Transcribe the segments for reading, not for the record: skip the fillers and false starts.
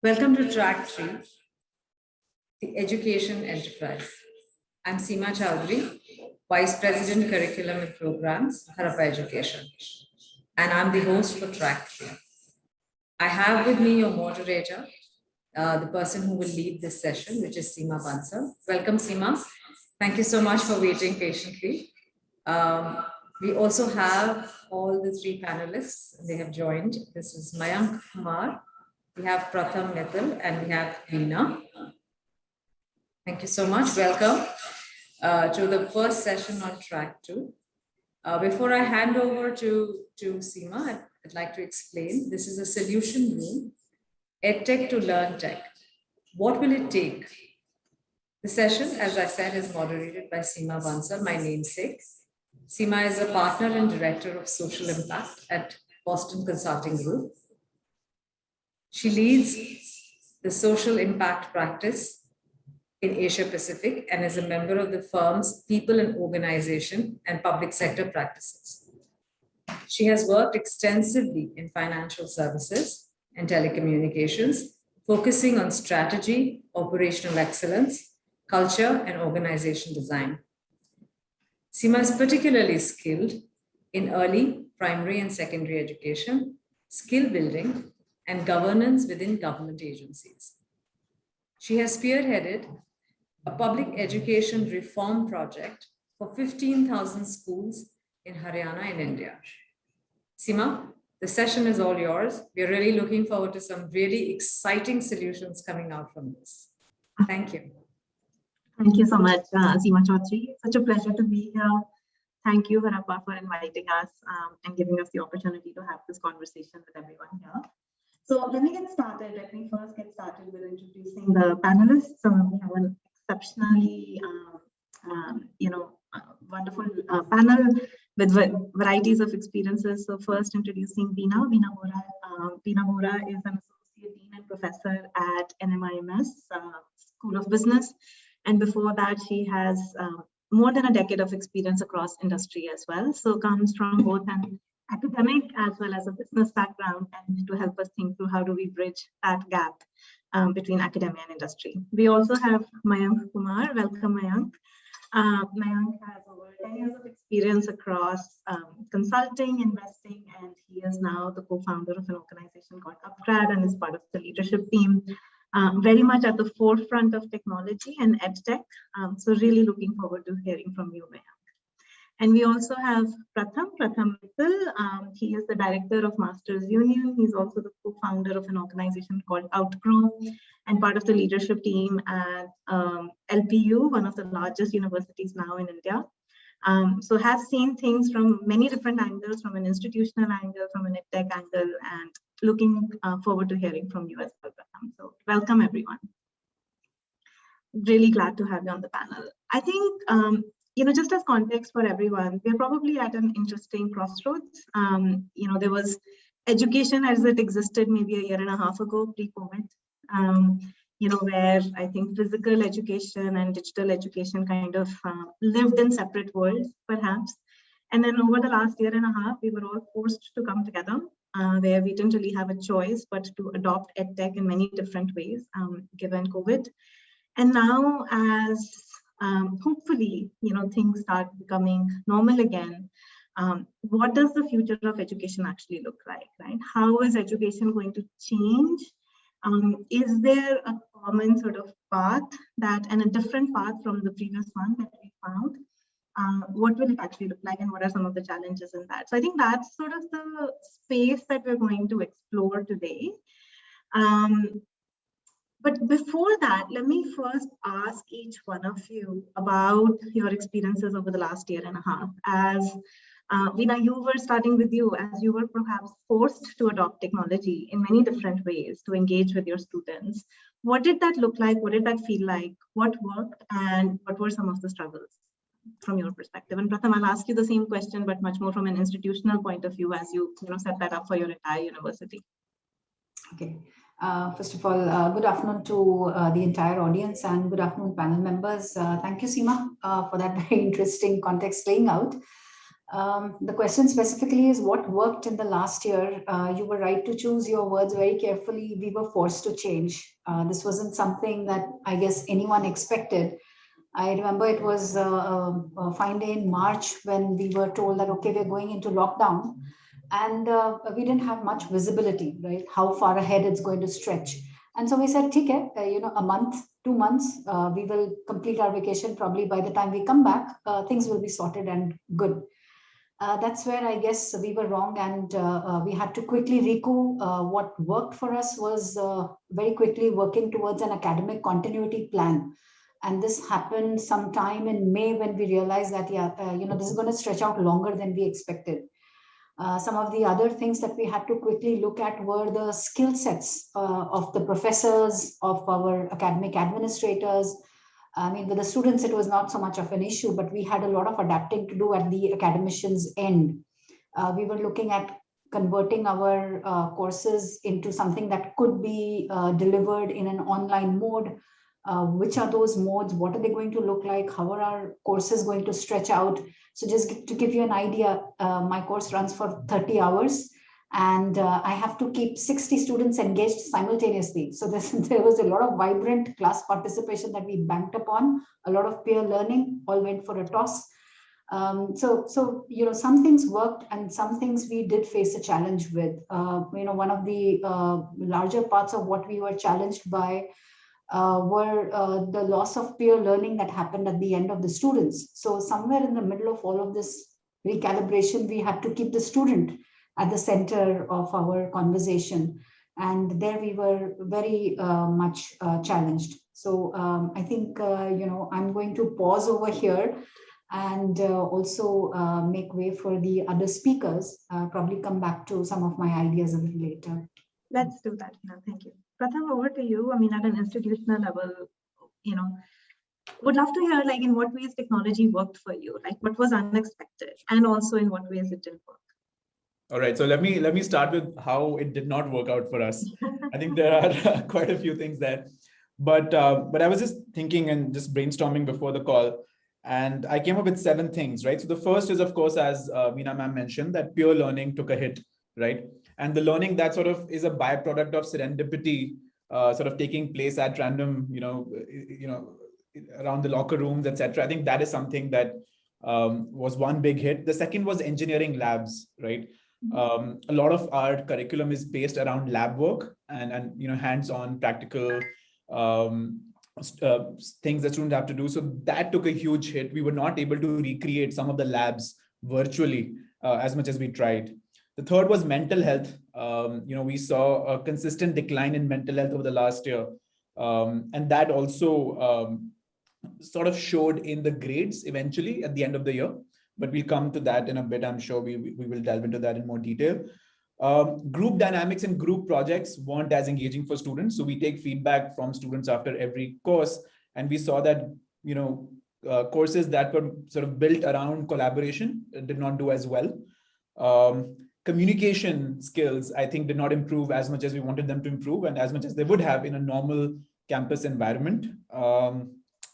Welcome to Track 3, the Education Enterprise. I'm Seema Chowdhury, Vice President, Curriculum and Programs, Harappa Education, and I'm the host for Track 3. I have with me your moderator, the person who will lead this session, which is Seema Bansal. Welcome, Seema. Thank you so much for waiting patiently. We also have all the three panelists. They have joined. This is Mayank Kumar, we have Pratham Mittal, and we have Veena. Thank you so much. Welcome to the first session on Track 2. Before I hand over to Seema, I'd like to explain. This is a solution room, EdTech to LearnTech. What will it take? The session, as I said, is moderated by Seema Bansal, my namesake. Seema is a partner and director of social impact at Boston Consulting Group. She leads the social impact practice in Asia Pacific and is a member of the firm's people and organization and public sector practices. She has worked extensively in financial services and telecommunications, focusing on strategy, operational excellence, culture, and organization design. Seema is particularly skilled in early, primary, and secondary education, skill building, and governance within government agencies. She has spearheaded a public education reform project for 15,000 schools in Haryana in India. Seema, the session is all yours. We're really looking forward to some really exciting solutions coming out from this. Thank you. Thank you so much, Seema Chaudhary. Such a pleasure to be here. Thank you, Harappa, for inviting us and giving us the opportunity to have this conversation with everyone here. So let me get started. Let me first get started with introducing the panelists. So we have an exceptionally, wonderful panel with varieties of experiences. So first introducing Veena Vohra. Veena Vohra is an associate dean and professor at NMIMS School of Business. And before that, she has more than a decade of experience across industry as well. So comes from both an academic as well as a business background, and to help us think through how do we bridge that gap between academia and industry. We also have Mayank Kumar. Welcome, Mayank. Mayank has over 10 years of experience across consulting, investing, and he is now the co-founder of an organization called UpGrad and is part of the leadership team. Very much at the forefront of technology and EdTech. So really looking forward to hearing from you, Mayank. And we also have Pratham Mittal. He is the director of Masters Union. He's also the co-founder of an organization called UpGrad and part of the leadership team at LPU, one of the largest universities now in India. So has seen things from many different angles, from an institutional angle, from an EdTech angle, and looking forward to hearing from you as well, Pratham. So welcome, everyone. Really glad to have you on the panel. I think, just as context for everyone, we're probably at an interesting crossroads. There was education as it existed maybe a year and a half ago, pre-COVID, where I think physical education and digital education kind of lived in separate worlds, perhaps. And then over the last year and a half, we were all forced to come together, where we didn't really have a choice but to adopt EdTech in many different ways, given COVID. And now, as hopefully, things start becoming normal again, what does the future of education actually look like, right? How is education going to change? Is there a common sort of path and a different path from the previous one that we found? What will it actually look like, and what are some of the challenges in that? So I think that's sort of the space that we're going to explore today. But before that, let me first ask each one of you about your experiences over the last year and a half. As Veena, you were starting with you, as you were perhaps forced to adopt technology in many different ways to engage with your students. What did that look like? What did that feel like? What worked, and what were some of the struggles from your perspective? And Pratham, I'll ask you the same question, but much more from an institutional point of view as you set that up for your entire university. Okay. First of all, good afternoon to the entire audience, and good afternoon, panel members. Thank you, Seema, for that very interesting context laying out. The question specifically is what worked in the last year. You were right to choose your words very carefully. We were forced to change. This wasn't something that I guess anyone expected. I remember it was a fine day in March when we were told that, okay, we're going into lockdown. And we didn't have much visibility, right? How far ahead it's going to stretch. And so we said, okay, a month, 2 months, we will complete our vacation. Probably by the time we come back, things will be sorted and good. That's where I guess we were wrong, and we had to quickly recoup. What worked for us was very quickly working towards an academic continuity plan. And this happened sometime in May when we realized that, this is going to stretch out longer than we expected. Some of the other things that we had to quickly look at were the skill sets of the professors, of our academic administrators. I mean, with the students, it was not so much of an issue, but we had a lot of adapting to do at the academicians' end. We were looking at converting our courses into something that could be delivered in an online mode. Which are those modes? What are they going to look like? How are our courses going to stretch out? So just to give you an idea, my course runs for 30 hours and I have to keep 60 students engaged simultaneously. So there was a lot of vibrant class participation that we banked upon, a lot of peer learning, all went for a toss. So some things worked and some things we did face a challenge with. One of the larger parts of what we were challenged by were the loss of peer learning that happened at the end of the students. So somewhere in the middle of all of this recalibration, we had to keep the student at the center of our conversation. And there we were very much challenged. So I think, I'm going to pause over here and also make way for the other speakers, probably come back to some of my ideas a little later. Let's do that. Thank you. Pratham, over to you. I mean, at an institutional level, would love to hear, like, in what ways technology worked for you, like what was unexpected, and also in what ways it didn't work. All right, so let me start with how it did not work out for us. I think there are quite a few things there, but I was just thinking and just brainstorming before the call, and I came up with 7 things, right? So the first is, of course, as Veena ma'am mentioned, that pure learning took a hit, right? And the learning that sort of is a byproduct of serendipity, sort of taking place at random, around the locker rooms, etc. I think that is something that was one big hit. The second was engineering labs, right? A lot of our curriculum is based around lab work and hands-on practical things that students have to do. So that took a huge hit. We were not able to recreate some of the labs virtually as much as we tried. The third was mental health. We saw a consistent decline in mental health over the last year. And that also sort of showed in the grades eventually at the end of the year. But we'll come to that in a bit. I'm sure we will delve into that in more detail. Group dynamics and group projects weren't as engaging for students. So we take feedback from students after every course. And we saw that, courses that were sort of built around collaboration did not do as well. Communication skills, I think, did not improve as much as we wanted them to improve and as much as they would have in a normal campus environment.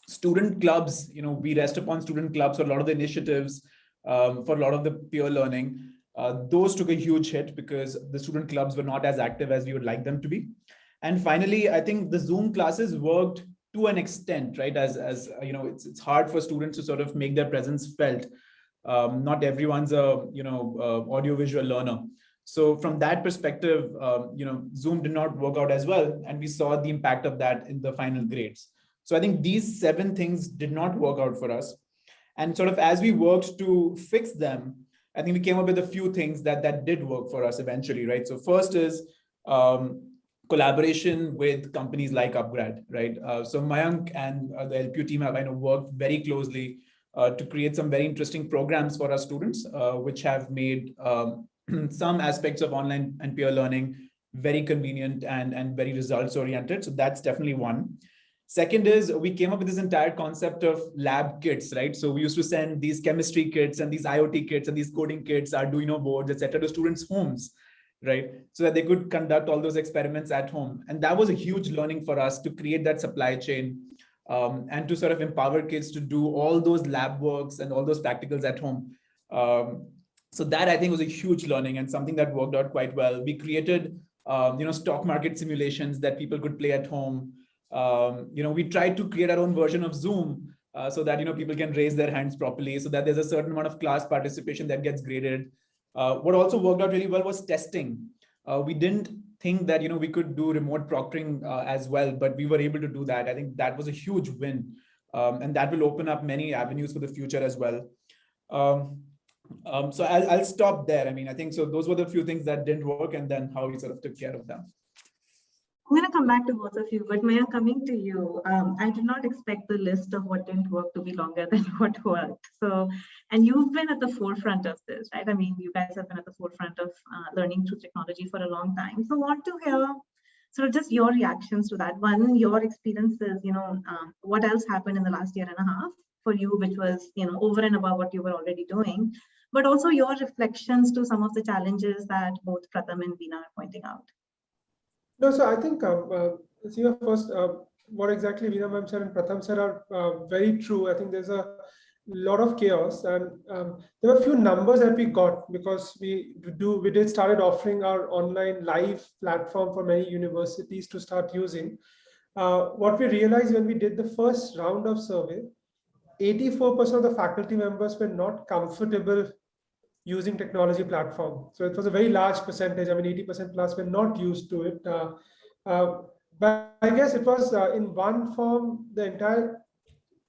Student clubs, we rest upon student clubs for a lot of the initiatives, for a lot of the peer learning. Those took a huge hit because the student clubs were not as active as we would like them to be. And finally, I think the Zoom classes worked to an extent, right? As it's hard for students to sort of make their presence felt. Not everyone's a audiovisual learner. So from that perspective, Zoom did not work out as well. And we saw the impact of that in the final grades. So I think these 7 things did not work out for us. And sort of as we worked to fix them, I think we came up with a few things that did work for us eventually, right? So first is collaboration with companies like UpGrad, right? So Mayank and the LPU team have worked very closely to create some very interesting programs for our students, which have made some aspects of online and peer learning very convenient and very results oriented. So that's definitely one. Second is we came up with this entire concept of lab kits, right? So we used to send these chemistry kits and these IoT kits and these coding kits, Arduino boards, etc., to students' homes, right? So that they could conduct all those experiments at home. And that was a huge learning for us to create that supply chain and to sort of empower kids to do all those lab works and all those practicals at home. So that I think was a huge learning and something that worked out quite well. We created stock market simulations that people could play at home. We tried to create our own version of Zoom so that people can raise their hands properly, so that there's a certain amount of class participation that gets graded. What also worked out really well was testing. We didn't think that we could do remote proctoring as well, but we were able to do that. I think that was a huge win, and that will open up many avenues for the future as well. So I'll stop there. I mean, I think so. Those were the few things that didn't work, and then how we sort of took care of them. I'm going to come back to both of you, but Maya, coming to you, I did not expect the list of what didn't work to be longer than what worked. So, and you've been at the forefront of this, right? I mean, you guys have been at the forefront of learning through technology for a long time. So, want to hear sort of just your reactions to that. One, your experiences, what else happened in the last year and a half for you, which was, over and above what you were already doing, but also your reflections to some of the challenges that both Pratham and Veena are pointing out. No, so I think, first, what exactly Veena ma'am said and Pratham said are very true. I think there's a lot of chaos, and there were a few numbers that we got because we did started offering our online live platform for many universities to start using. What we realized when we did the first round of survey, 84% of the faculty members were not comfortable using technology platform. So it was a very large percentage. I mean, 80% plus were not used to it. But I guess it was in one form, the entire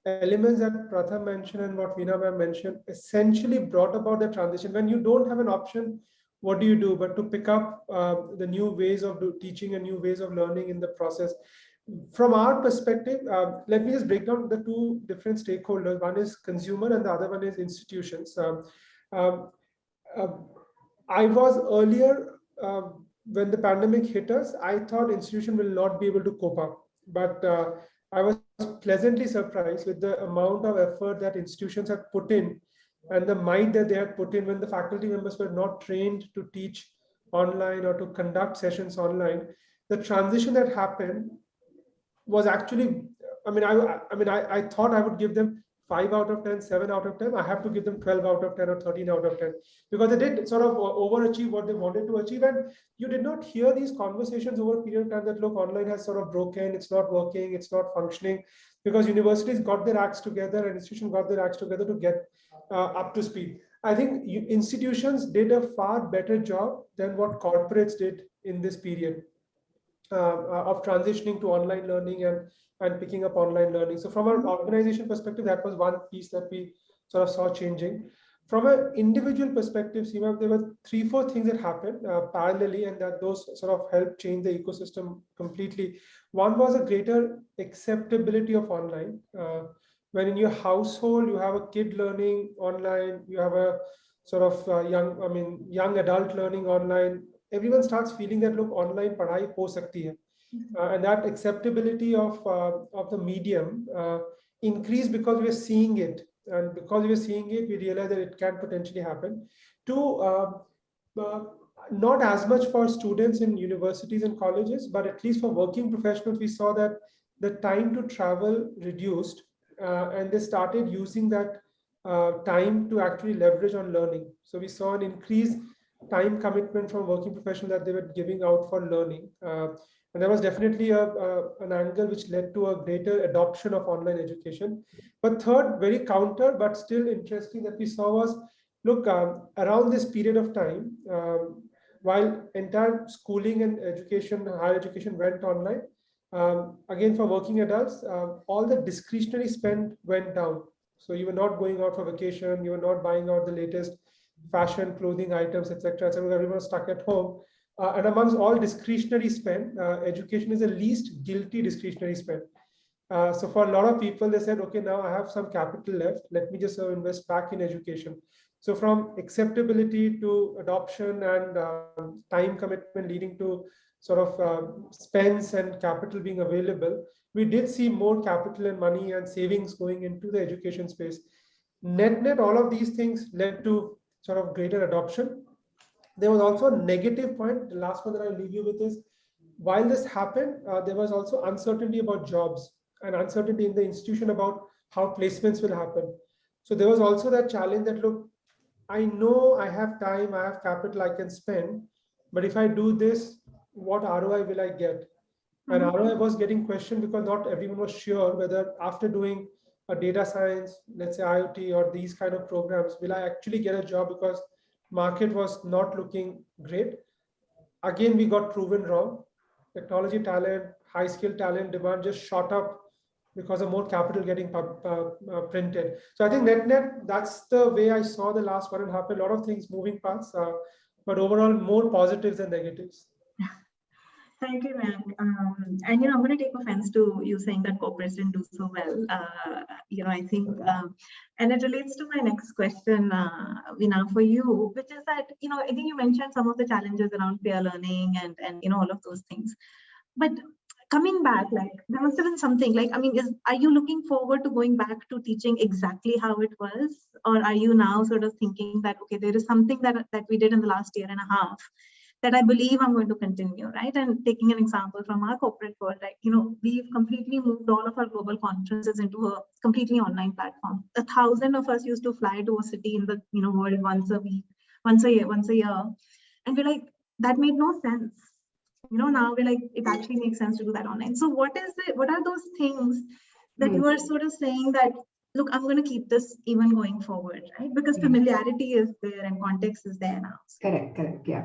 elements that Pratham mentioned and what Veena ma'am mentioned essentially brought about the transition. When you don't have an option, what do you do but to pick up the new ways of teaching and new ways of learning in the process? From our perspective, let me just break down the two different stakeholders. One is consumer and the other one is institutions. I was earlier, when the pandemic hit us, I thought institution will not be able to cope up. But I was pleasantly surprised with the amount of effort that institutions had put in and the mind that they had put in when the faculty members were not trained to teach online or to conduct sessions online. The transition that happened was actually, I thought I would give them 5 out of 10, 7 out of 10. I have to give them 12 out of 10 or 13 out of 10 because they did sort of overachieve what they wanted to achieve. And you did not hear these conversations over a period of time that, look, online has sort of broken, it's not working, it's not functioning, because universities got their acts together and institutions got their acts together to get up to speed. I think institutions did a far better job than what corporates did in this period of transitioning to online learning and picking up online learning. So from an organization perspective, that was one piece that we sort of saw changing. From an individual perspective, Seema, there were 3-4 things that happened parallelly, and that those sort of helped change the ecosystem completely. One was a greater acceptability of online. When in your household, you have a kid learning online, you have a sort of young adult learning online, everyone starts feeling that, look, online padhai ho sakti hai. And that acceptability of the medium increased because we are seeing it. And because we are seeing it, we realize that it can potentially happen. Two, not as much for students in universities and colleges, but at least for working professionals, we saw that the time to travel reduced and they started using that time to actually leverage on learning. So we saw an increased time commitment from working professionals that they were giving out for learning. And there was definitely an angle which led to a greater adoption of online education. But third, very counter, but still interesting that we saw was, look, around this period of time, while entire schooling and education, higher education went online, again, for working adults, all the discretionary spend went down. So you were not going out for vacation, you were not buying out the latest fashion, clothing items, etc. So everyone was stuck at home. And amongst all discretionary spend, education is the least guilty discretionary spend. So for a lot of people, they said, okay, now I have some capital left. Let me just invest back in education. So from acceptability to adoption and time commitment leading to sort of spends and capital being available, we did see more capital and money and savings going into the education space. Net, all of these things led to sort of greater adoption. There was also a negative point. The last one that I'll leave you with is, while this happened, there was also uncertainty about jobs and uncertainty in the institution about how placements will happen. So there was also that challenge that, look, I know I have time, I have capital I can spend, but if I do this, what ROI will I get? And ROI was getting questioned because not everyone was sure whether after doing a data science, let's say IoT or these kind of programs, will I actually get a job, because market was not looking great. Again, we got proven wrong. Technology talent, high skill talent demand just shot up because of more capital getting printed. So I think net, that's the way I saw the last 1.5 years. A lot of things moving parts, but overall more positives than negatives. Thank you, Mayank. And I'm going to take offense to you saying that corporates didn't do so well. I think, and it relates to my next question, Veena, for you, which is that I think you mentioned some of the challenges around peer learning and all of those things. But coming back, like there must have been something. Like, I mean, are you looking forward to going back to teaching exactly how it was, or are you now sort of thinking that okay, there is something that we did in the last year and a half that I believe I'm going to continue, right? And taking an example from our corporate world, like, we've completely moved all of our global conferences into a completely online platform. 1,000 of us used to fly to a city in the world once a week, once a year. And we're like, that made no sense. Now we're like, it actually makes sense to do that online. So what are those things that you are sort of saying that, look, I'm going to keep this even going forward, right? Because familiarity is there and context is there now. Correct, yeah.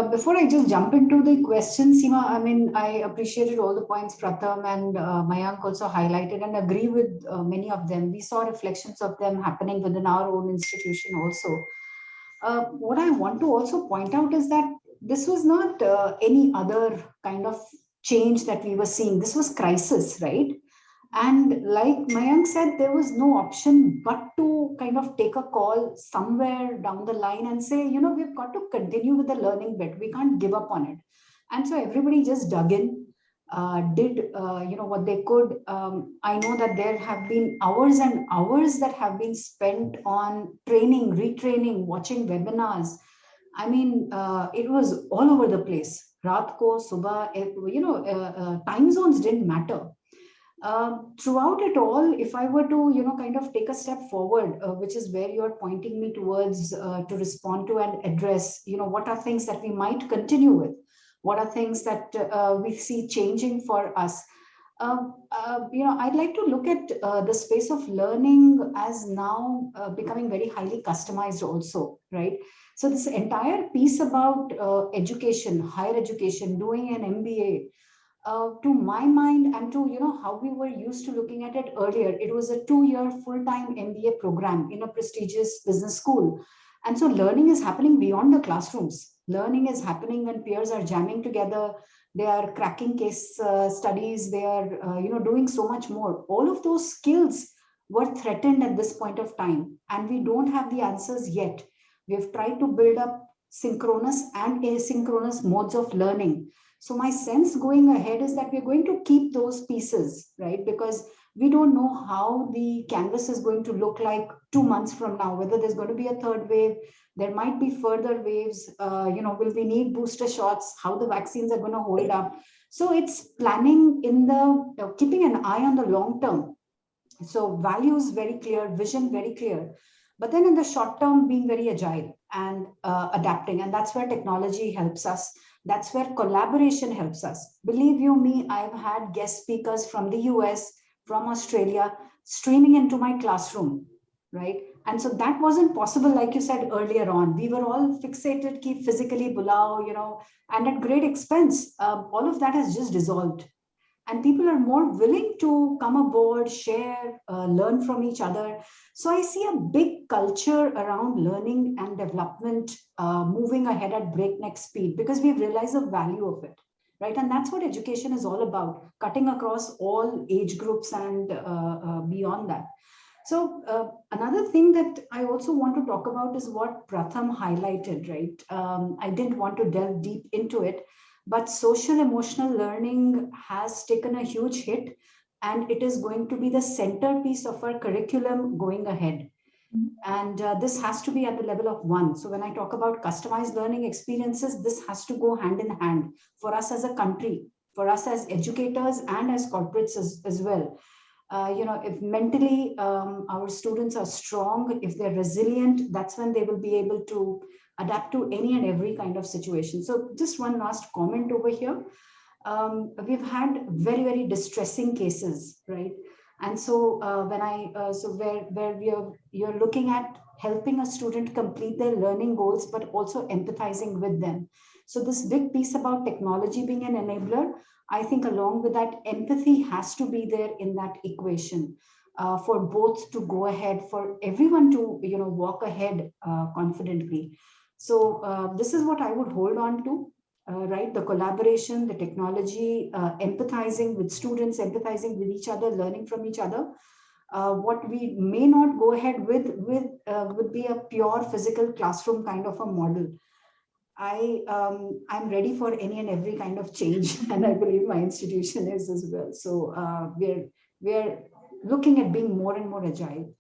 Before I just jump into the question, Seema, I mean, I appreciated all the points Pratham and Mayank also highlighted and agree with many of them. We saw reflections of them happening within our own institution also. What I want to also point out is that this was not any other kind of change that we were seeing. This was crisis, right? And like Mayank said, there was no option but to kind of take a call somewhere down the line and say, we've got to continue with the learning bit. We can't give up on it. And so everybody just dug in, did what they could. I know that there have been hours and hours that have been spent on training, retraining, watching webinars. I mean, it was all over the place. Raat ko, subah, time zones didn't matter. Throughout it all, if I were to, kind of take a step forward, which is where you're pointing me towards to respond to and address, what are things that we might continue with? What are things that we see changing for us? I'd like to look at the space of learning as now becoming very highly customized also, right? So this entire piece about education, higher education, doing an MBA, to my mind and to how we were used to looking at it earlier, it was a 2-year full-time MBA program in a prestigious business school. And so learning is happening beyond the classrooms. Learning is happening when peers are jamming together, they are cracking case studies, they are doing so much more. All of those skills were threatened at this point of time, and we don't have the answers yet. We've tried to build up synchronous and asynchronous modes of learning. So my sense going ahead is that we're going to keep those pieces, right? Because we don't know how the canvas is going to look like 2 months from now, whether there's going to be a third wave, there might be further waves, will we need booster shots, how the vaccines are going to hold up. So it's planning in the, keeping an eye on the long term. So values very clear, vision very clear. But then in the short term, being very agile and adapting. And that's where technology helps us. That's where collaboration helps us. Believe you me, I've had guest speakers from the US, from Australia, streaming into my classroom, right? And so that wasn't possible, like you said earlier on. We were all fixated, keep physically bulao, and at great expense. All of that has just dissolved. And people are more willing to come aboard, share, learn from each other. So I see a big culture around learning and development moving ahead at breakneck speed because we've realized the value of it, right? And that's what education is all about, cutting across all age groups and beyond that. So another thing that I also want to talk about is what Pratham highlighted, right? I didn't want to delve deep into it, but social emotional learning has taken a huge hit, and it is going to be the centerpiece of our curriculum going ahead. And this has to be at the level of one. So when I talk about customized learning experiences, this has to go hand in hand for us as a country, for us as educators and as corporates as well. if mentally our students are strong, if they're resilient, that's when they will be able to adapt to any and every kind of situation. So just one last comment over here. We've had very, very distressing cases, right? And so where you're looking at helping a student complete their learning goals, but also empathizing with them. So this big piece about technology being an enabler, I think along with that, empathy has to be there in that equation for both to go ahead, for everyone to walk ahead confidently. So this is what I would hold on to. Right, the collaboration, the technology, empathizing with students, empathizing with each other, learning from each other. What we may not go ahead with would be a pure physical classroom kind of a model. I'm ready for any and every kind of change, and I believe my institution is as well. So we're looking at being more and more agile.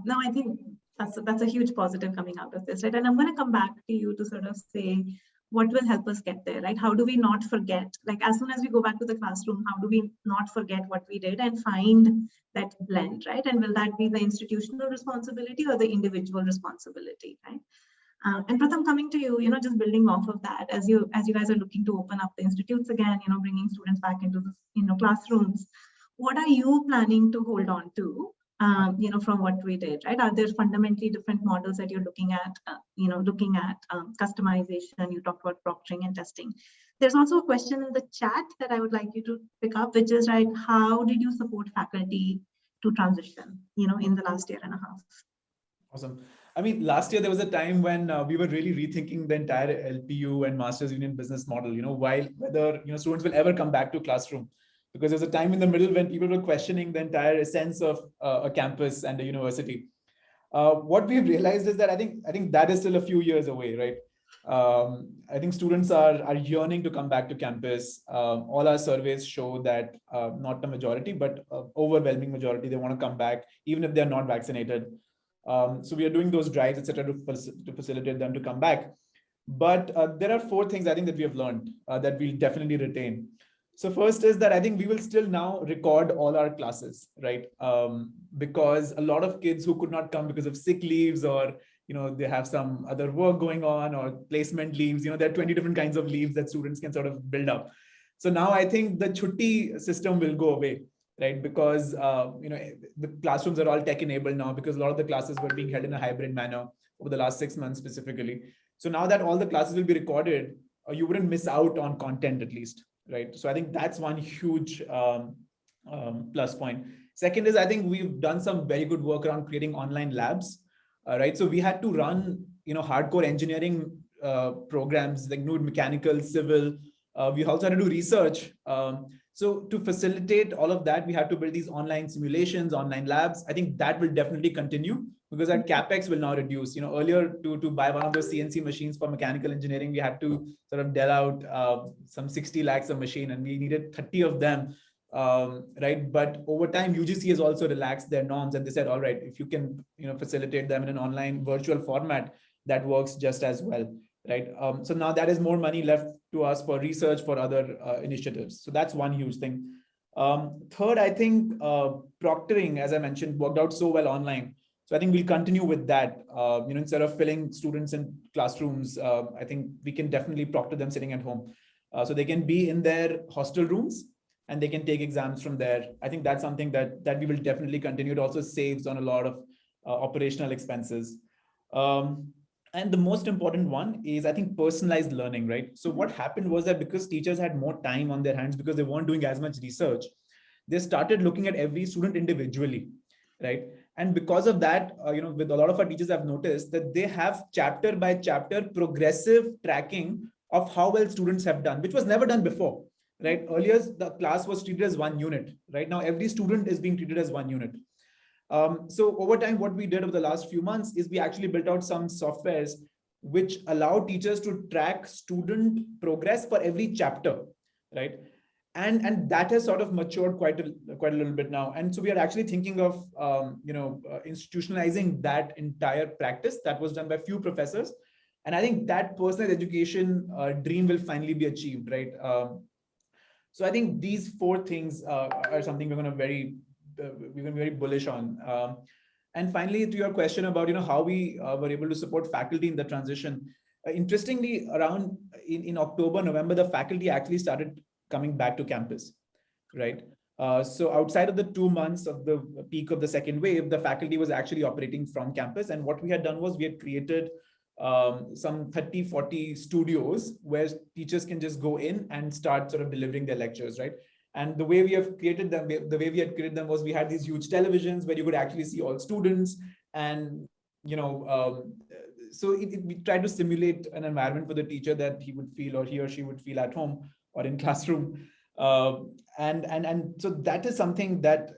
No, I think that's a huge positive coming out of this, right? And I'm going to come back to you to sort of say, what will help us get there, right? How do we not forget, like as soon as we go back to the classroom, how do we not forget what we did and find that blend, right? And will that be the institutional responsibility or the individual responsibility, right? And Pratham, coming to you, just building off of that, as you guys are looking to open up the institutes again, bringing students back into the classrooms, what are you planning to hold on to? From what we did, right? Are there fundamentally different models that you're looking at, customization? You talked about proctoring and testing. There's also a question in the chat that I would like you to pick up, which is, right, how did you support faculty to transition, in the last year and a half? Awesome. I mean, last year there was a time when we were really rethinking the entire LPU and Masters Union business model, whether students will ever come back to classroom. Because there's a time in the middle when people were questioning the entire essence of a campus and a university. What we've realized is that I think that is still a few years away, right? I think students are yearning to come back to campus. All our surveys show that not the majority, but overwhelming majority, they want to come back, even if they're not vaccinated. So we are doing those drives, etc., to facilitate them to come back. But there are 4 things I think that we have learned that we'll definitely retain. So first is that I think we will still now record all our classes, right? Because a lot of kids who could not come because of sick leaves or, they have some other work going on or placement leaves, there are 20 different kinds of leaves that students can sort of build up. So now I think the chutti system will go away, right? Because, the classrooms are all tech enabled now because a lot of the classes were being held in a hybrid manner over the last 6 months specifically. So now that all the classes will be recorded, you wouldn't miss out on content at least. Right. So I think that's one huge plus point. Second is I think we've done some very good work around creating online labs. Right. So we had to run, hardcore engineering programs like mechanical, civil. We also had to do research. So to facilitate all of that, we had to build these online simulations, online labs. I think that will definitely continue because our capex will now reduce. Earlier to buy one of those CNC machines for mechanical engineering, we had to sort of dell out some 60 lakhs a machine, and we needed 30 of them. Right. But over time, UGC has also relaxed their norms, and they said, all right, if you can, facilitate them in an online virtual format, that works just as well. Right. So now that is more money left to us for research for other initiatives. So that's one huge thing. Third, I think proctoring, as I mentioned, worked out so well online. So I think we'll continue with that. Instead of filling students in classrooms, I think we can definitely proctor them sitting at home. So they can be in their hostel rooms and they can take exams from there. I think that's something that we will definitely continue. It also saves on a lot of operational expenses. And the most important one is, I think, personalized learning, right? So what happened was that because teachers had more time on their hands because they weren't doing as much research, they started looking at every student individually, right? And because of that, with a lot of our teachers, I've noticed that they have chapter by chapter progressive tracking of how well students have done, which was never done before, right? Earlier, the class was treated as one unit. Right now, every student is being treated as one unit. So over time, what we did over the last few months is we actually built out some softwares which allow teachers to track student progress for every chapter, right? And that has sort of matured quite a little bit now. And so we are actually thinking of institutionalizing that entire practice that was done by a few professors. And I think that personalized education dream will finally be achieved, right? So I think these 4 things are something we're going to very very bullish on. And finally, to your question about how we were able to support faculty in the transition. Interestingly, around in October, November, the faculty actually started coming back to campus, right? So outside of the 2 months of the peak of the second wave, the faculty was actually operating from campus. And what we had done was we had created some 30, 40 studios where teachers can just go in and start sort of delivering their lectures, right? And the way we have created them, was we had these huge televisions where you could actually see all students. And, so we tried to simulate an environment for the teacher that he would feel, or he or she would feel at home or in classroom. And so that is something that,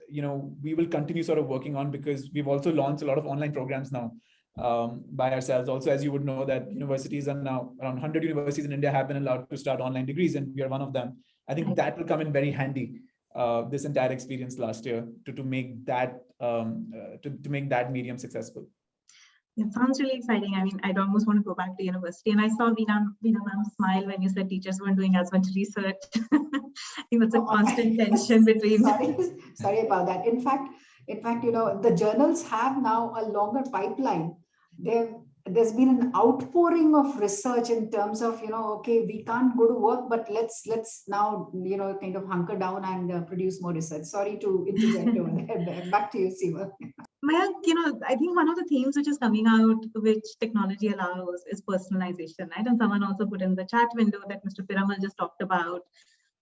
we will continue sort of working on, because we've also launched a lot of online programs now by ourselves. Also, as you would know, that universities are now, around 100 universities in India have been allowed to start online degrees, and we are one of them. I think that will come in very handy, this entire experience last year to make that medium successful. It sounds really exciting. I mean, I'd almost want to go back to university. And I saw Veena ma'am smile when you said teachers weren't doing as much research. I think that's a constant tension between. Sorry about that. In fact, the journals have now a longer pipeline. There's been an outpouring of research in terms of, okay, we can't go to work, but let's now, kind of hunker down and produce more research. Sorry to interject over there. Back to you, Seema. Mayank, I think one of the themes which is coming out, which technology allows, is personalization, right? And someone also put in the chat window that Mr. Piramal just talked about,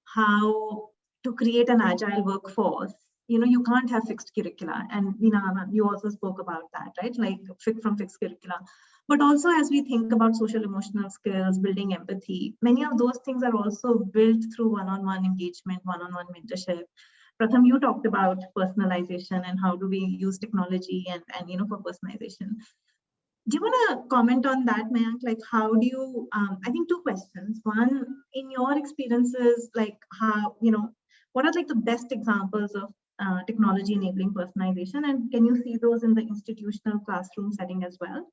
how to create an agile workforce. You can't have fixed curricula. And Veena, you also spoke about that, right? Like from fixed curricula. But also, as we think about social emotional skills, building empathy, many of those things are also built through one-on-one engagement, one-on-one mentorship. Pratham, you talked about personalization and how do we use technology and for personalization. Do you want to comment on that, Mayank? Like, how do you, I think 2 questions. One, in your experiences, like how, what are like the best examples of technology enabling personalization, and can you see those in the institutional classroom setting as well?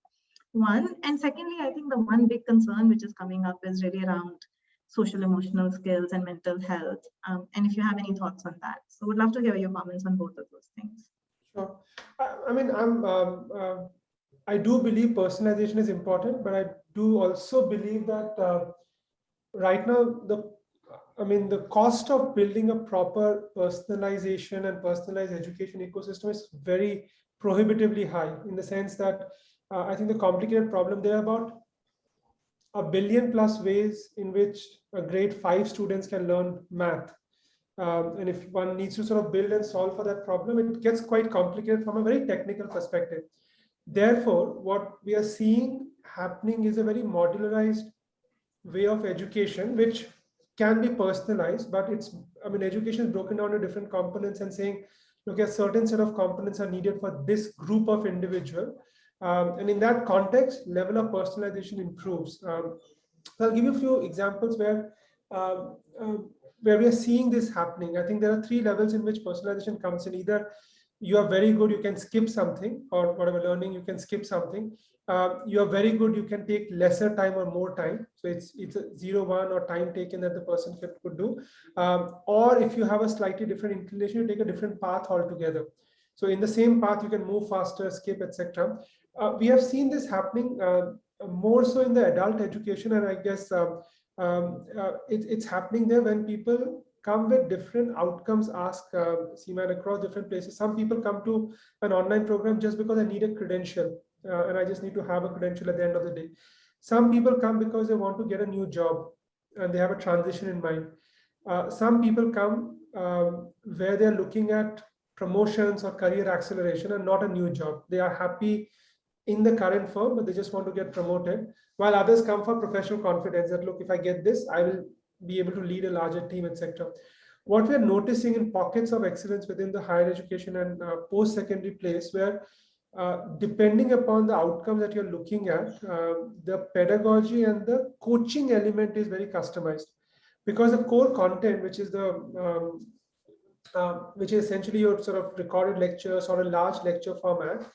One, and secondly, I think the one big concern which is coming up is really around social emotional skills and mental health. And if you have any thoughts on that. So would love to hear your comments on both of those things. Sure. I mean, I do believe personalization is important, but I do also believe that right now, the cost of building a proper personalization and personalized education ecosystem is very prohibitively high, in the sense that I think the complicated problem there about 1 billion plus ways in which a grade 5 students can learn math. And if one needs to sort of build and solve for that problem, it gets quite complicated from a very technical perspective. Therefore, what we are seeing happening is a very modularized way of education, which can be personalized, but education is broken down to different components and saying, look, a certain set of components are needed for this group of individual. And in that context, level of personalization improves. So I'll give you a few examples where we are seeing this happening. I think there are 3 levels in which personalization comes in. Either you are very good, you can skip something, or whatever learning, you can skip something. You are very good, you can take lesser time or more time. So it's a 0-1 or time taken that the person could do. Or if you have a slightly different inclination, you take a different path altogether. So in the same path, you can move faster, skip, etc. We have seen this happening more so in the adult education, and I guess it's happening there when people come with different outcomes, ask Seema, across different places. Some people come to an online program just because I need a credential, and I just need to have a credential at the end of the day. Some people come because they want to get a new job and they have a transition in mind. Some people come where they're looking at promotions or career acceleration and not a new job. They are happy in the current firm, but they just want to get promoted, while others come for professional confidence that, look, if I get this, I will be able to lead a larger team, etc. What we're noticing in pockets of excellence within the higher education and post-secondary place, where depending upon the outcomes that you're looking at, the pedagogy and the coaching element is very customized, because the core content, which is essentially your sort of recorded lectures or a large lecture format,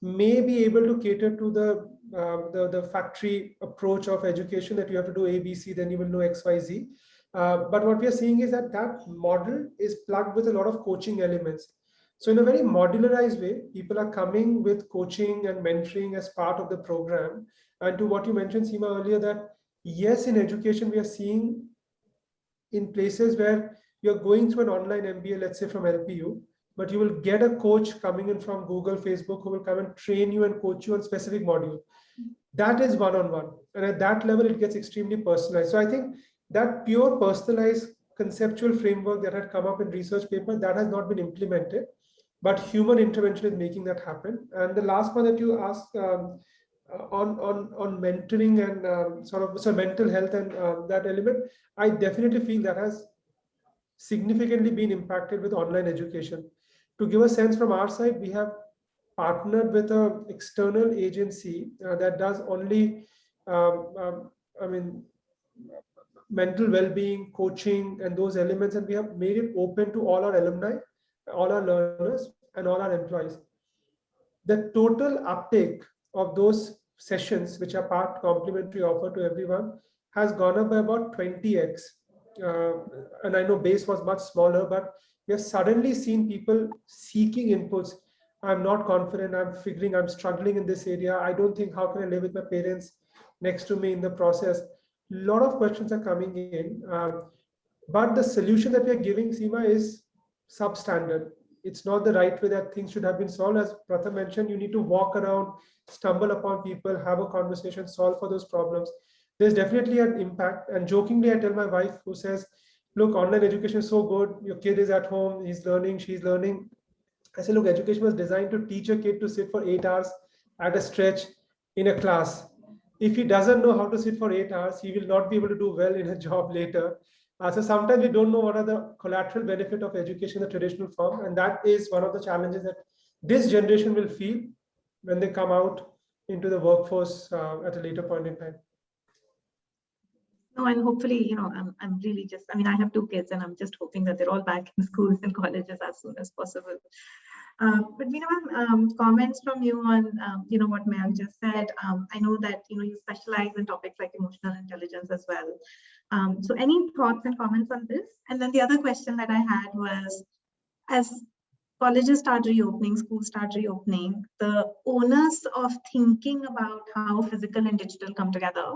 may be able to cater to the factory approach of education, that you have to do A, B, C, then you will know X, Y, Z. But what we are seeing is that model is plugged with a lot of coaching elements. So in a very modularized way, people are coming with coaching and mentoring as part of the program. And to what you mentioned, Seema, earlier, that yes, in education, we are seeing in places where you're going through an online MBA, let's say from LPU, but you will get a coach coming in from Google, Facebook, who will come and train you and coach you on specific module. That is one-on-one. And at that level, it gets extremely personalized. So I think that pure personalized conceptual framework that had come up in research paper, that has not been implemented, but human intervention is making that happen. And the last one that you asked on mentoring and so mental health and that element, I definitely feel that has significantly been impacted with online education. To give a sense from our side, we have partnered with an external agency that does only, I mean, mental well-being, coaching, and those elements, and we have made it open to all our alumni, all our learners, and all our employees. The total uptake of those sessions, which are part complimentary offer to everyone, has gone up by about 20x. And I know base was much smaller, but we have suddenly seen people seeking inputs. I'm not confident, I'm figuring, I'm struggling in this area. I don't think, how can I live with my parents next to me in the process? A lot of questions are coming in. But the solution that we are giving, Seema, is substandard. It's not the right way that things should have been solved. As Pratham mentioned, you need to walk around, stumble upon people, have a conversation, solve for those problems. There's definitely an impact. And jokingly, I tell my wife, who says, look, online education is so good. Your kid is at home, he's learning, she's learning. I say, look, education was designed to teach a kid to sit for 8 hours at a stretch in a class. If he doesn't know how to sit for 8 hours, he will not be able to do well in a job later. So sometimes we don't know what are the collateral benefit of education in the traditional form. And that is one of the challenges that this generation will feel when they come out into the workforce at a later point in time. No, and hopefully, I'm really just, I have 2 kids and I'm just hoping that they're all back in schools and colleges as soon as possible. But Veena, comments from you on, what Mayank just said. I know that, you specialize in topics like emotional intelligence as well. So any thoughts and comments on this? And then the other question that I had was, as colleges start reopening, schools start reopening, the onus of thinking about how physical and digital come together,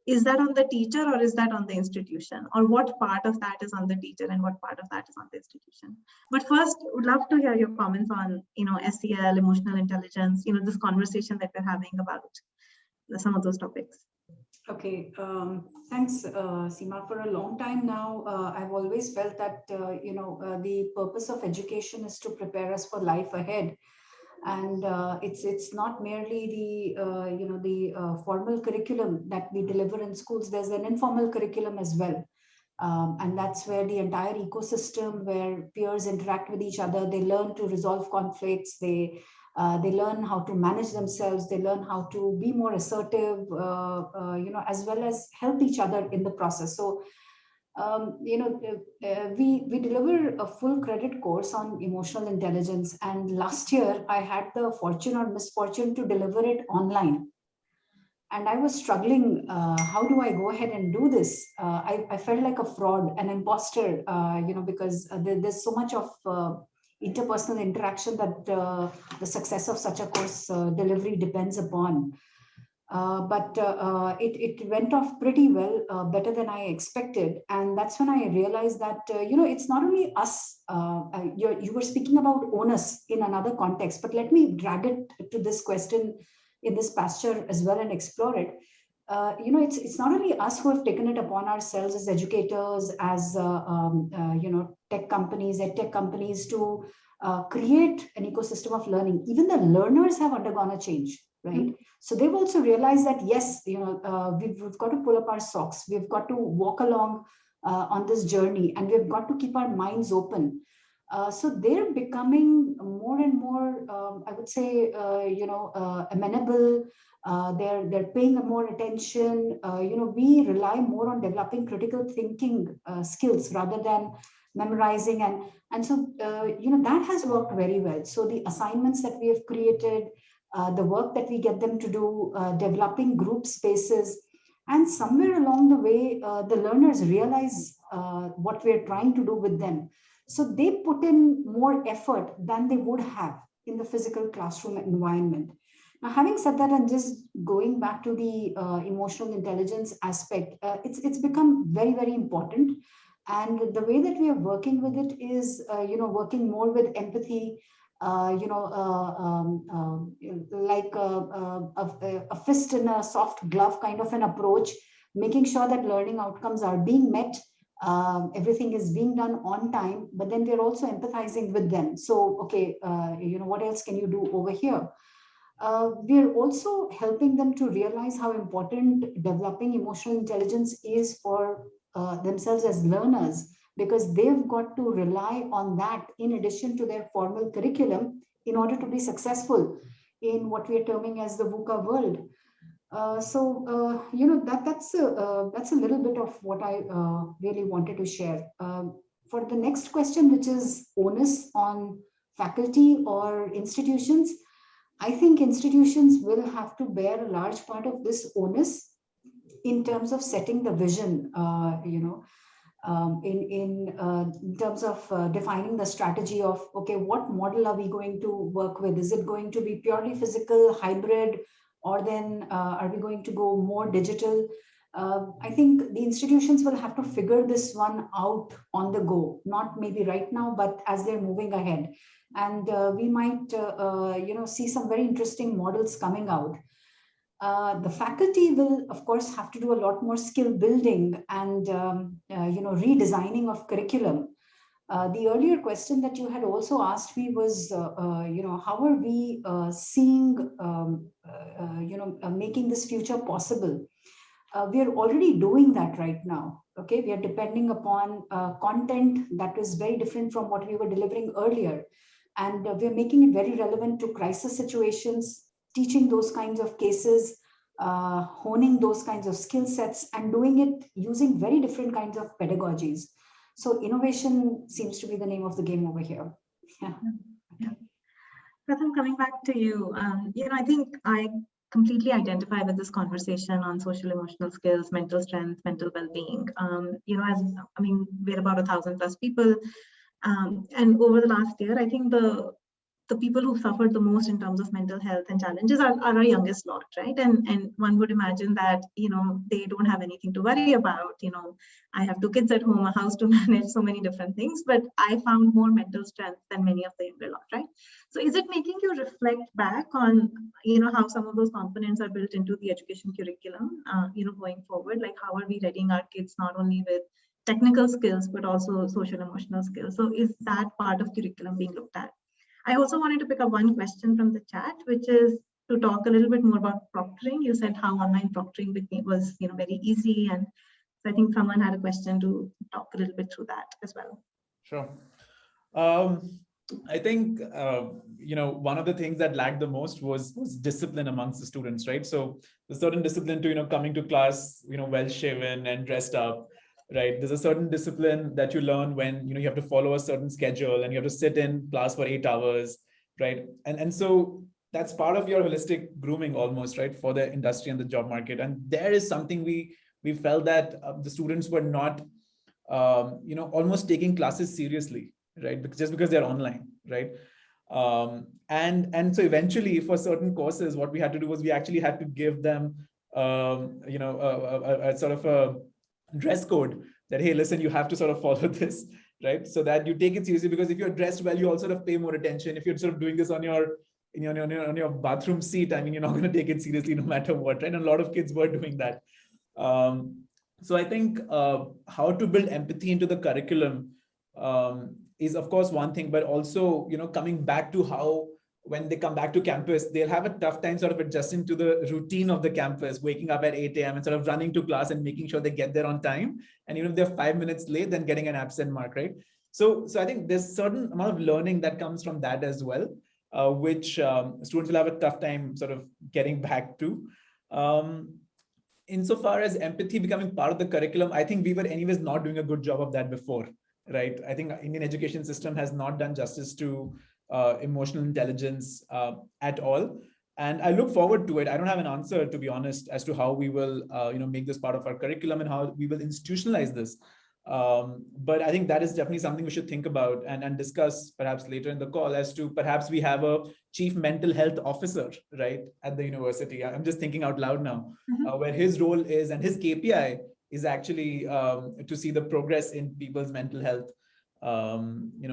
is that on the teacher or is that on the institution? Or what part of that is on the teacher and what part of that is on the institution? But first, would love to hear your comments on, SEL, emotional intelligence, this conversation that we're having about some of those topics. Okay, thanks, Seema. For a long time now, I've always felt that, the purpose of education is to prepare us for life ahead. And it's not merely the formal curriculum that we deliver in schools. There's an informal curriculum as well, and that's where the entire ecosystem, where peers interact with each other, they learn to resolve conflicts, they learn how to manage themselves, they learn how to be more assertive, as well as help each other in the process. So we deliver a full credit course on emotional intelligence, and last year I had the fortune or misfortune to deliver it online, and I was struggling. How do I go ahead and do this? I felt like a fraud, an imposter, because there's so much of interpersonal interaction that the success of such a course delivery depends upon. But it went off pretty well, better than I expected. And that's when I realized that, it's not only us. You were speaking about onus in another context, but let me drag it to this question in this pasture as well and explore it. It's not only us who have taken it upon ourselves as educators, as, tech companies, EdTech companies, to create an ecosystem of learning. Even the learners have undergone a change, right? Mm-hmm. So they've also realized that, yes, we've got to pull up our socks. We've got to walk along on this journey, and we've got to keep our minds open. So they're becoming more and more, I would say, amenable. They're paying more attention. We rely more on developing critical thinking skills rather than memorizing, and so that has worked very well. So the assignments that we have created, the work that we get them to do, developing group spaces, and somewhere along the way, the learners realize what we're trying to do with them. So they put in more effort than they would have in the physical classroom environment. Now, having said that, and just going back to the emotional intelligence aspect, it's become very, very important. And the way that we are working with it is, working more with empathy, like a fist in a soft glove kind of an approach, making sure that learning outcomes are being met, everything is being done on time, but then we're also empathizing with them. So, okay, what else can you do over here? We're also helping them to realize how important developing emotional intelligence is for themselves as learners, because they've got to rely on that in addition to their formal curriculum in order to be successful in what we are terming as the VUCA world. That's a little bit of what I really wanted to share. For the next question, which is onus on faculty or institutions, I think institutions will have to bear a large part of this onus in terms of setting the vision, in terms of defining the strategy of, okay, what model are we going to work with? Is it going to be purely physical, hybrid, or then are we going to go more digital? I think the institutions will have to figure this one out on the go, not maybe right now, but as they're moving ahead. And we might, see some very interesting models coming out. The faculty will, of course, have to do a lot more skill building and, redesigning of curriculum. The earlier question that you had also asked me was, how are we seeing, making this future possible? We are already doing that right now. Okay, we are depending upon content that is very different from what we were delivering earlier. And we're making it very relevant to crisis situations, teaching those kinds of cases, honing those kinds of skill sets, and doing it using very different kinds of pedagogies. So innovation seems to be the name of the game over here. Yeah. Pratham, coming back to you, I think I completely identify with this conversation on social emotional skills, mental strength, mental well-being. We're about 1,000+ people. And over the last year, I think the people who suffered the most in terms of mental health and challenges are our youngest lot, right? And one would imagine that, they don't have anything to worry about. I have 2 kids at home, a house to manage, so many different things, but I found more mental strength than many of the younger lot, right? So is it making you reflect back on, how some of those components are built into the education curriculum, going forward? Like, how are we readying our kids not only with technical skills, but also social emotional skills? So is that part of curriculum being looked at? I also wanted to pick up one question from the chat, which is to talk a little bit more about proctoring. You said how online proctoring was, very easy. And so I think someone had a question to talk a little bit through that as well. Sure. I think, one of the things that lagged the most was discipline amongst the students, right? So there's certain discipline to, coming to class, well shaven and dressed up. Right. There's a certain discipline that you learn when, you have to follow a certain schedule and you have to sit in class for 8 hours. Right. And so that's part of your holistic grooming almost, right, for the industry and the job market. And there is something we felt that the students were not, almost taking classes seriously, right? Just because they're online. Right. And so eventually for certain courses, what we had to do was we actually had to give them, a sort of a dress code that, hey, listen, you have to sort of follow this, right? So that you take it seriously, because if you're dressed well, you all sort of pay more attention. If you're sort of doing this on your bathroom seat, I mean, you're not going to take it seriously no matter what, right? And a lot of kids were doing that. So I think how to build empathy into the curriculum is of course one thing, but also, coming back to how, when they come back to campus, they'll have a tough time sort of adjusting to the routine of the campus, waking up at 8 a.m. and sort of running to class and making sure they get there on time. And even if they're 5 minutes late, then getting an absent mark, right? So I think there's a certain amount of learning that comes from that as well, which students will have a tough time sort of getting back to. Insofar as empathy becoming part of the curriculum, I think we were anyways not doing a good job of that before, right? I think Indian education system has not done justice to emotional intelligence at all. And I look forward to it. I don't have an answer, to be honest, as to how we will, make this part of our curriculum and how we will institutionalize this. But I think that is definitely something we should think about and discuss perhaps later in the call, as to perhaps we have a chief mental health officer, right, at the university. I'm just thinking out loud now, where his role is, and his KPI is actually to see the progress in people's mental health,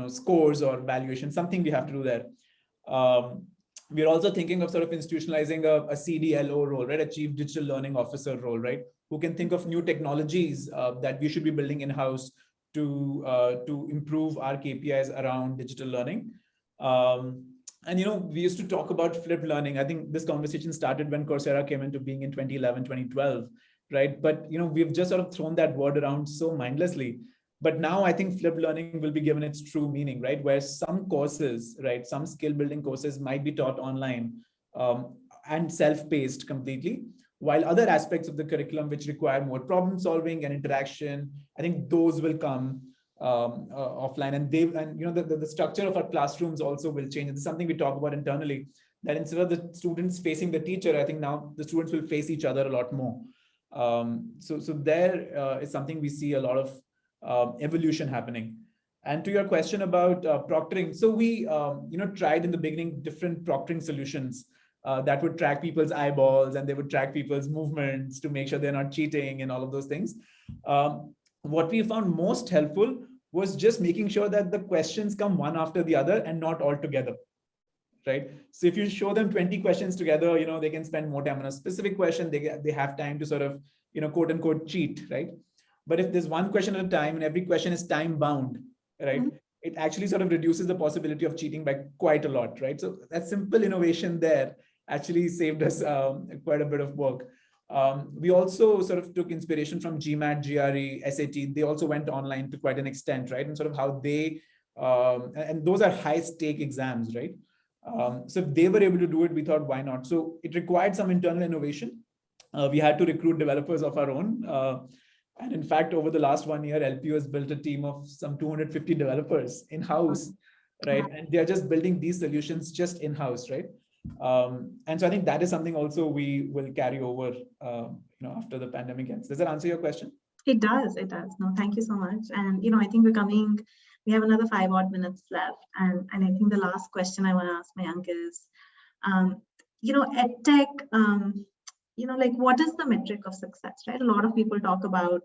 scores or valuation, something we have to do there. We're also thinking of sort of institutionalizing a CDLO role, right? A chief digital learning officer role, right? Who can think of new technologies that we should be building in-house to improve our KPIs around digital learning. And, we used to talk about flipped learning. I think this conversation started when Coursera came into being in 2011, 2012, right? But, we've just sort of thrown that word around so mindlessly. But now I think flipped learning will be given its true meaning, right? Where some courses, right, some skill building courses might be taught online and self-paced completely, while other aspects of the curriculum which require more problem solving and interaction, I think those will come offline. And the structure of our classrooms also will change. This is something we talk about internally, that instead of the students facing the teacher, I think now the students will face each other a lot more. So there is something we see a lot of evolution happening. And to your question about proctoring, so we tried in the beginning different proctoring solutions that would track people's eyeballs, and they would track people's movements to make sure they're not cheating and all of those things. What we found most helpful was just making sure that the questions come one after the other and not all together, right? So if you show them 20 questions together, they can spend more time on a specific question. They have time to sort of, quote unquote, cheat, right? But if there's one question at a time and every question is time bound, right, it actually sort of reduces the possibility of cheating by quite a lot, right? So that simple innovation there actually saved us quite a bit of work. We also sort of took inspiration from GMAT, GRE, SAT. They also went online to quite an extent, right? And sort of how they, and those are high stake exams, right? So if they were able to do it, we thought, why not? So it required some internal innovation. We had to recruit developers of our own. And in fact, over the last 1 year, LPO has built a team of some 250 developers in-house, right? And they're just building these solutions just in-house, right? And so I think that is something also we will carry over, after the pandemic ends. Does that answer your question? It does. It does. No, thank you so much. And, I think we have another 5 odd minutes left. And I think the last question I want to ask Mayank is, EdTech, like what is the metric of success, right? A lot of people talk about,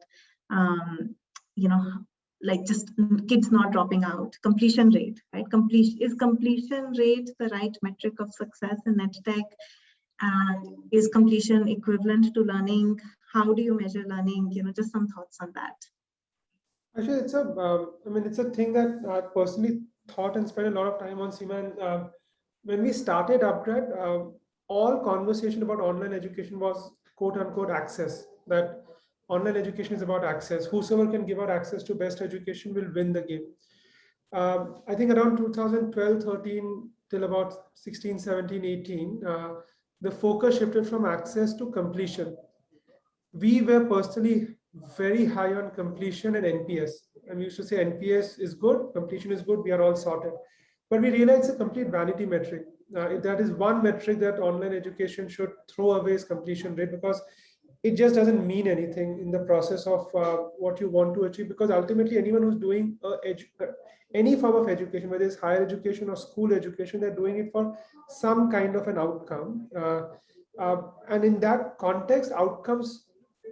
like just kids not dropping out, completion rate, right? Is completion rate the right metric of success in EdTech? And is completion equivalent to learning? How do you measure learning? Just some thoughts on that. Actually, it's a thing that I personally thought and spent a lot of time on, Seema. And when we started UpGrad, all conversation about online education was quote unquote access, that online education is about access. Whosoever can give out access to best education will win the game. I think around 2012, 13 till about 16, 17, 18, the focus shifted from access to completion. We were personally very high on completion and NPS. And we used to say NPS is good, completion is good, we are all sorted. But we realized it's a complete vanity metric. That is one metric that online education should throw away, is completion rate, because it just doesn't mean anything in the process of what you want to achieve. Because ultimately, anyone who's doing any form of education, whether it's higher education or school education, they're doing it for some kind of an outcome. And in that context, outcomes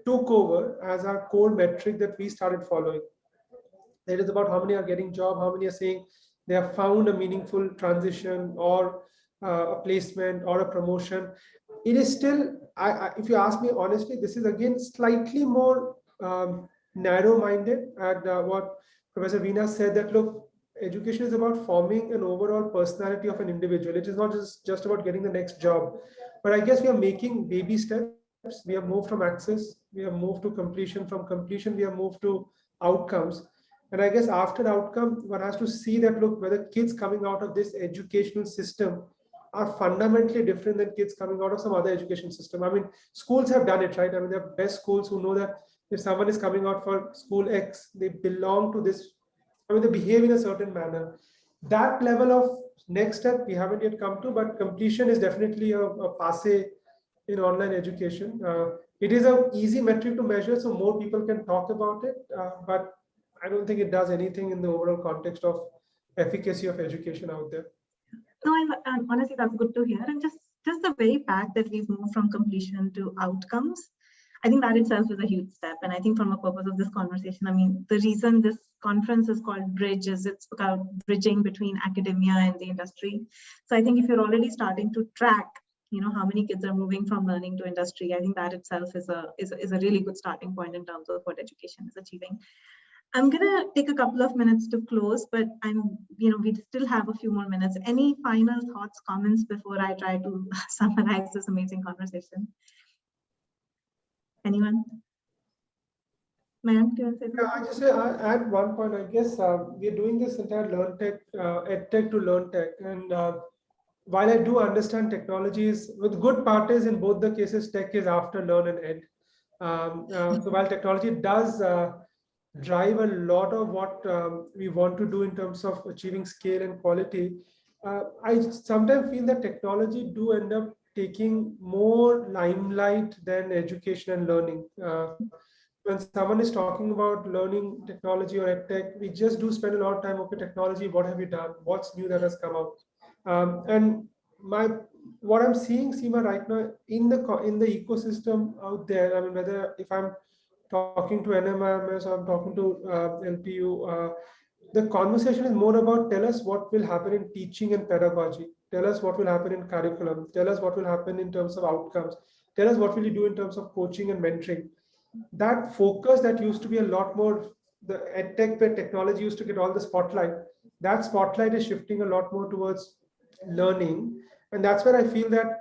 took over as our core metric that we started following. It is about how many are getting job, how many are saying they have found a meaningful transition or a placement or a promotion. It is still, if you ask me honestly, this is again slightly more narrow-minded at what Professor Veena said, that look, education is about forming an overall personality of an individual. It is not just about getting the next job. But I guess we are making baby steps. We have moved from access, we have moved to completion. From completion, we have moved to outcomes. And I guess after outcome, one has to see that, look, whether kids coming out of this educational system are fundamentally different than kids coming out of some other education system. I mean, schools have done it, right? I mean, they're best schools who know that if someone is coming out for school X, they belong to this, I mean, they behave in a certain manner. That level of next step, we haven't yet come to, but completion is definitely a passe in online education. It is an easy metric to measure, so more people can talk about it. But I don't think it does anything in the overall context of efficacy of education out there. No, honestly, that's good to hear. And just the very fact that we've moved from completion to outcomes, I think that itself is a huge step. And I think from the purpose of this conversation, I mean, the reason this conference is called Bridge is it's about bridging between academia and the industry. So I think if you're already starting to track, how many kids are moving from learning to industry, I think that itself is a really good starting point in terms of what education is achieving. I'm gonna take a couple of minutes to close, but we still have a few more minutes. Any final thoughts, comments before I try to summarize this amazing conversation? Anyone? Mayank, do you want to say something? Yeah, I just add one point. I guess we're doing this entire LearnTech, EdTech to LearnTech, and while I do understand technologies, with good parties in both the cases, tech is after learn and ed. So while technology does drive a lot of what we want to do in terms of achieving scale and quality, I sometimes feel that technology do end up taking more limelight than education and learning. When someone is talking about learning technology or EdTech, we just do spend a lot of time, okay, technology, what have you done? What's new that has come out? And what I'm seeing, Seema, right now in the ecosystem out there, I mean, whether if I'm talking to NMIMS or I'm talking to LPU, the conversation is more about tell us what will happen in teaching and pedagogy, tell us what will happen in curriculum, tell us what will happen in terms of outcomes, tell us what will you do in terms of coaching and mentoring. That focus that used to be a lot more, the EdTech where technology used to get all the spotlight, that spotlight is shifting a lot more towards learning. And that's where I feel that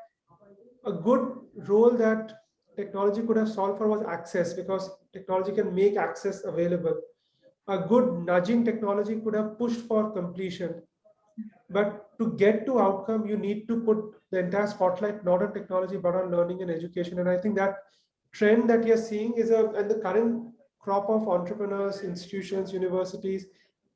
a good role that technology could have solved for was access, because technology can make access available. A good nudging technology could have pushed for completion. But to get to outcome, you need to put the entire spotlight not on technology, but on learning and education. And I think that trend that you're seeing is and the current crop of entrepreneurs, institutions, universities,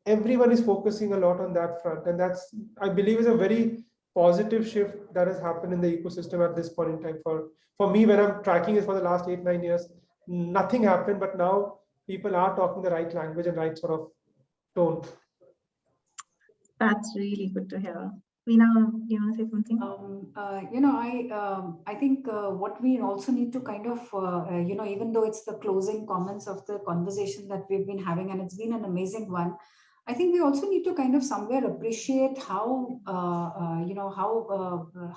everyone is focusing a lot on that front. And that's, I believe, is a very positive shift that has happened in the ecosystem at this point in time. For me, when I'm tracking it for the last 8-9 years, nothing happened, but now people are talking the right language and right sort of tone. That's really good to hear. Veena, do you want to say something? I think what we also need to kind of, even though it's the closing comments of the conversation that we've been having, and it's been an amazing one, I think we also need to kind of somewhere appreciate how,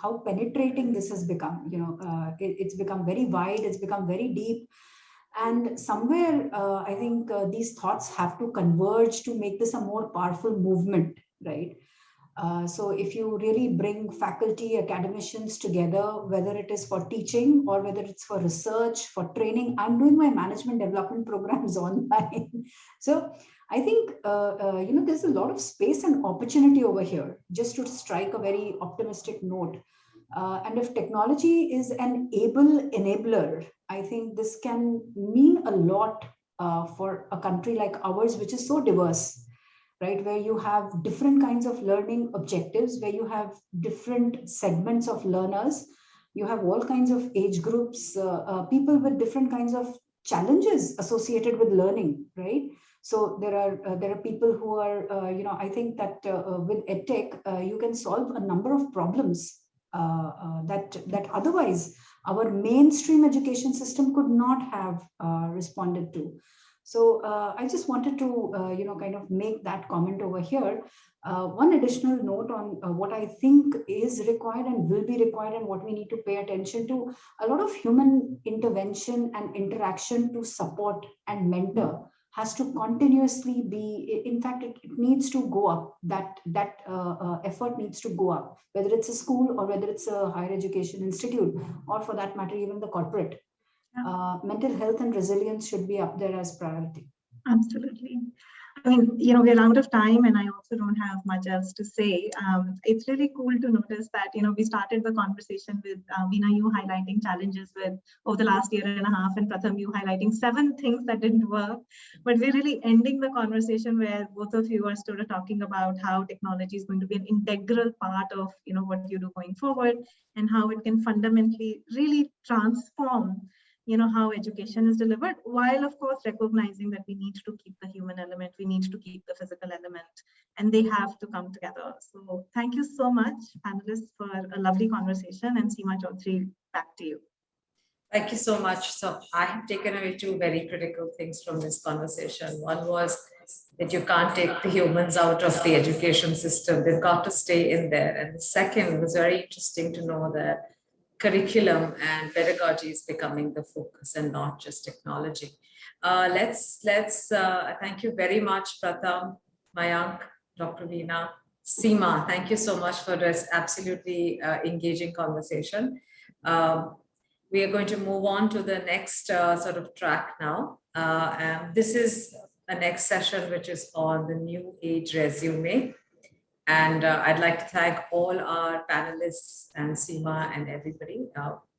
how penetrating this has become. It's become very wide, it's become very deep. And somewhere, I think these thoughts have to converge to make this a more powerful movement, right? So if you really bring faculty, academicians together, whether it is for teaching or whether it's for research, for training, I'm doing my management development programs online. So I think, there's a lot of space and opportunity over here, just to strike a very optimistic note. And if technology is an enabler, I think this can mean a lot for a country like ours, which is so diverse, right? Where you have different kinds of learning objectives, where you have different segments of learners, you have all kinds of age groups, people with different kinds of challenges associated with learning, right? So there are people who are, I think that with EdTech, you can solve a number of problems that otherwise our mainstream education system could not have responded to. So I just wanted to, kind of make that comment over here. One additional note on what I think is required and will be required and what we need to pay attention to, a lot of human intervention and interaction to support and mentor has to continuously be, in fact, it needs to go up, that effort needs to go up, whether it's a school or whether it's a higher education institute, or for that matter, even the corporate. Mental health and resilience should be up there as priority. Absolutely. I mean, we're out of time and I also don't have much else to say. It's really cool to notice that, we started the conversation with Veena, you highlighting challenges over the last year and a half, and Pratham, you highlighting 7 things that didn't work. But we're really ending the conversation where both of you are sort of talking about how technology is going to be an integral part of, what you do going forward, and how it can fundamentally really transform how education is delivered, while of course recognizing that we need to keep the human element, we need to keep the physical element, and they have to come together. So thank you so much, panelists, for a lovely conversation. And Seema Chaudhary, back to you. Thank you so much. So I have taken away two very critical things from this conversation. One was that you can't take the humans out of the education system. They've got to stay in there. And the second was very interesting to know that curriculum and pedagogy is becoming the focus and not just technology. Let's thank you very much, Pratham, Mayank, Dr. Veena, Seema. Thank you so much for this absolutely engaging conversation. We are going to move on to the next sort of track now. And this is the next session, which is on the new age resume. And I'd like to thank all our panelists and Seema and everybody.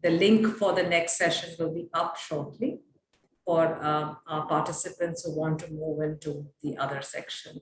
The link for the next session will be up shortly for our participants who want to move into the other section.